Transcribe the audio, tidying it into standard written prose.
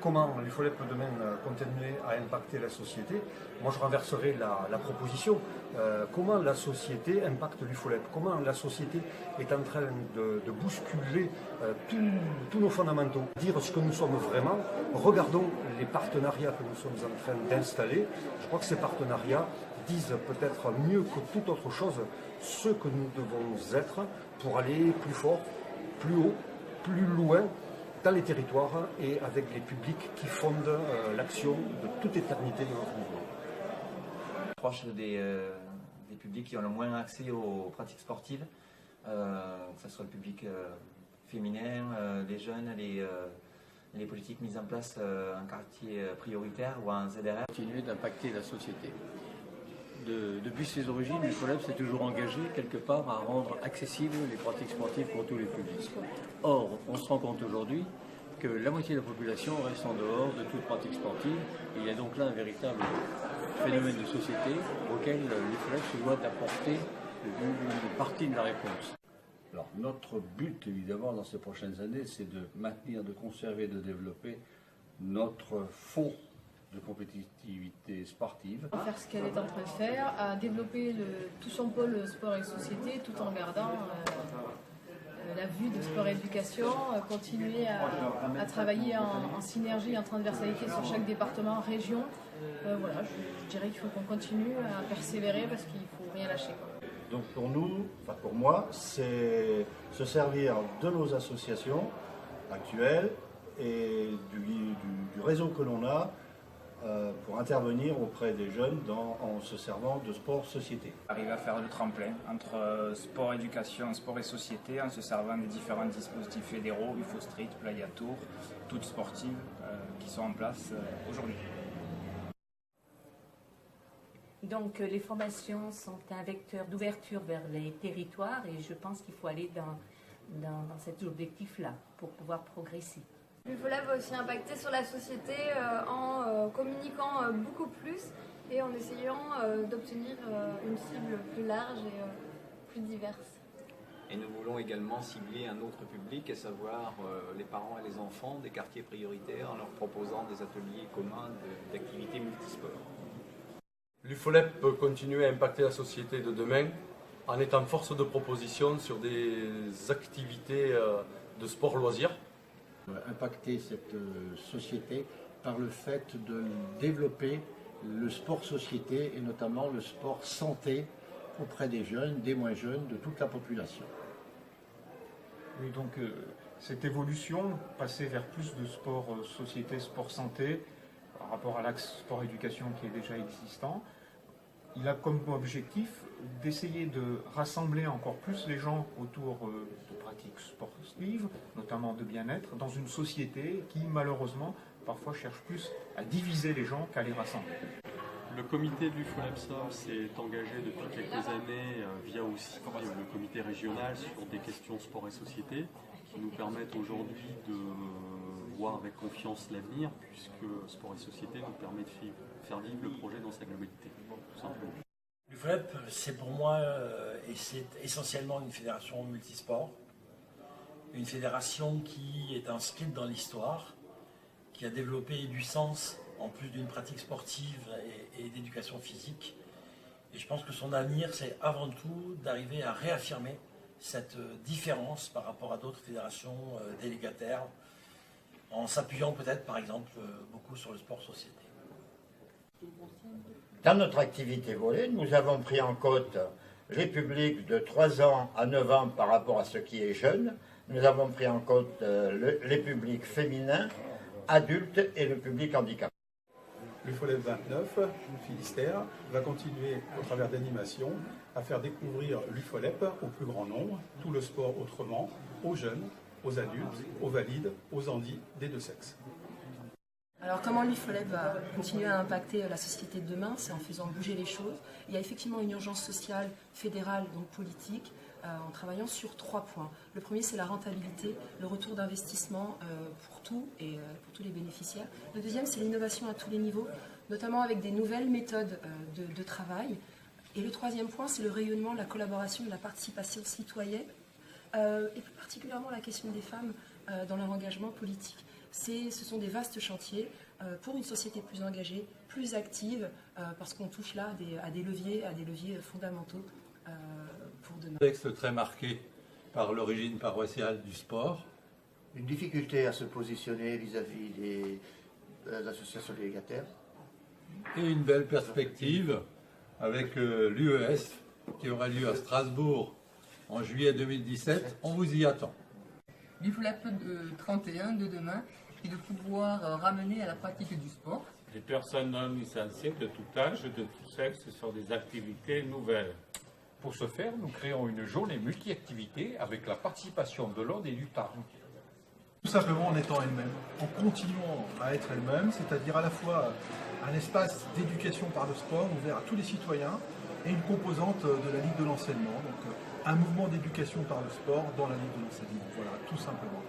comment l'UFOLEP peut demain continuer à impacter la société, moi je renverserai la proposition. Comment la société impacte l'UFOLEP? Comment la société est en train de bousculer tous nos fondamentaux? Dire ce que nous sommes vraiment, regardons les partenariats que nous sommes en train d'installer. Je crois que ces partenariats disent peut-être mieux que toute autre chose ce que nous devons être pour aller plus fort, plus haut, plus loin dans les territoires et avec les publics qui fondent l'action de toute éternité de notre mouvement. Proche des publics qui ont le moins accès aux pratiques sportives, que ce soit le public féminin, les jeunes, les politiques mises en place en quartier prioritaire ou en ZRR. Continuer d'impacter la société. Depuis ses origines, l'UFOLEP s'est toujours engagé quelque part à rendre accessibles les pratiques sportives pour tous les publics. Or, on se rend compte aujourd'hui que la moitié de la population reste en dehors de toute pratique sportive. Il y a donc là un véritable phénomène de société auquel l'UFOLEP se doit d'apporter une partie de la réponse. Alors, notre but, évidemment, dans ces prochaines années, c'est de maintenir, de conserver, de développer notre fonds de compétitivité sportive. Faire ce qu'elle est en train de faire, à développer tout son pôle sport et société tout en gardant la vue de sport et éducation, continuer à travailler en synergie, en transversalité sur chaque département, région. Voilà, je dirais qu'il faut qu'on continue à persévérer parce qu'il ne faut rien lâcher. Donc pour nous, enfin pour moi, c'est se servir de nos associations actuelles et du réseau que l'on a pour intervenir auprès des jeunes en se servant de sport-société. Arriver à faire le tremplin entre sport, éducation, sport et société en se servant des différents dispositifs fédéraux, UFO Street, Playa Tour, toutes sportives qui sont en place aujourd'hui. Donc les formations sont un vecteur d'ouverture vers les territoires et je pense qu'il faut aller dans cet objectif-là pour pouvoir progresser. L'UFOLEP va aussi impacter sur la société en communiquant beaucoup plus et en essayant d'obtenir une cible plus large et plus diverse. Et nous voulons également cibler un autre public, à savoir les parents et les enfants des quartiers prioritaires en leur proposant des ateliers communs d'activités multisports. L'UFOLEP peut continuer à impacter la société de demain en étant force de proposition sur des activités de sport-loisirs. Impacter cette société par le fait de développer le sport-société et notamment le sport-santé auprès des jeunes, des moins jeunes, de toute la population. Oui, donc cette évolution, passer vers plus de sport-société, sport-santé, par rapport à l'axe sport-éducation qui est déjà existant, il a comme objectif d'essayer de rassembler encore plus les gens autour de pratiques sportives, notamment de bien-être, dans une société qui malheureusement parfois cherche plus à diviser les gens qu'à les rassembler. Le comité de l'UFOLEPSA s'est engagé depuis quelques années via aussi le comité régional sur des questions sport et société qui nous permettent aujourd'hui de voir avec confiance l'avenir puisque sport et société nous permet de faire vivre le projet dans sa globalité, tout simplement. L'UFOLEP, c'est pour moi et c'est essentiellement une fédération multisport, une fédération qui est inscrite dans l'histoire, qui a développé du sens en plus d'une pratique sportive et d'éducation physique. Et je pense que son avenir, c'est avant tout d'arriver à réaffirmer cette différence par rapport à d'autres fédérations délégataires, en s'appuyant peut-être par exemple beaucoup sur le sport-société. Dans notre activité volée, nous avons pris en compte les publics de 3 ans à 9 ans par rapport à ce qui est jeune. Nous avons pris en compte les publics féminins, adultes et le public handicapé. L'UFOLEP 29, Finistère, va continuer au travers d'animations à faire découvrir l'UFOLEP au plus grand nombre, tout le sport autrement, aux jeunes, aux adultes, aux valides, aux handis des deux sexes. Alors comment l'UFOLEP va continuer à impacter la société de demain? C'est en faisant bouger les choses. Il y a effectivement une urgence sociale, fédérale, donc politique, en travaillant sur 3 points. Le premier, c'est la rentabilité, le retour d'investissement pour tout et pour tous les bénéficiaires. Le deuxième, c'est l'innovation à tous les niveaux, notamment avec des nouvelles méthodes de travail. Et le troisième point, c'est le rayonnement, la collaboration, la participation citoyenne, et plus particulièrement la question des femmes dans leur engagement politique. Ce sont des vastes chantiers pour une société plus engagée, plus active, parce qu'on touche là à des leviers fondamentaux pour demain. Un texte très marqué par l'origine paroissiale du sport. Une difficulté à se positionner vis-à-vis des associations délégataires. Et une belle perspective avec l'UES qui aura lieu à Strasbourg en juillet 2017. On vous y attend. L'IFOLEP 31 de demain est de pouvoir ramener à la pratique du sport. Les personnes non licenciées de tout âge, de tout sexe, sur des activités nouvelles. Pour ce faire, nous créons une journée multi-activités avec la participation de l'Aude et du Tarn. Tout simplement en étant elle-même, en continuant à être elle-même, c'est-à-dire à la fois un espace d'éducation par le sport ouvert à tous les citoyens et une composante de la Ligue de l'enseignement, donc un mouvement d'éducation par le sport dans la Ligue de l'enseignement. Voilà, tout simplement.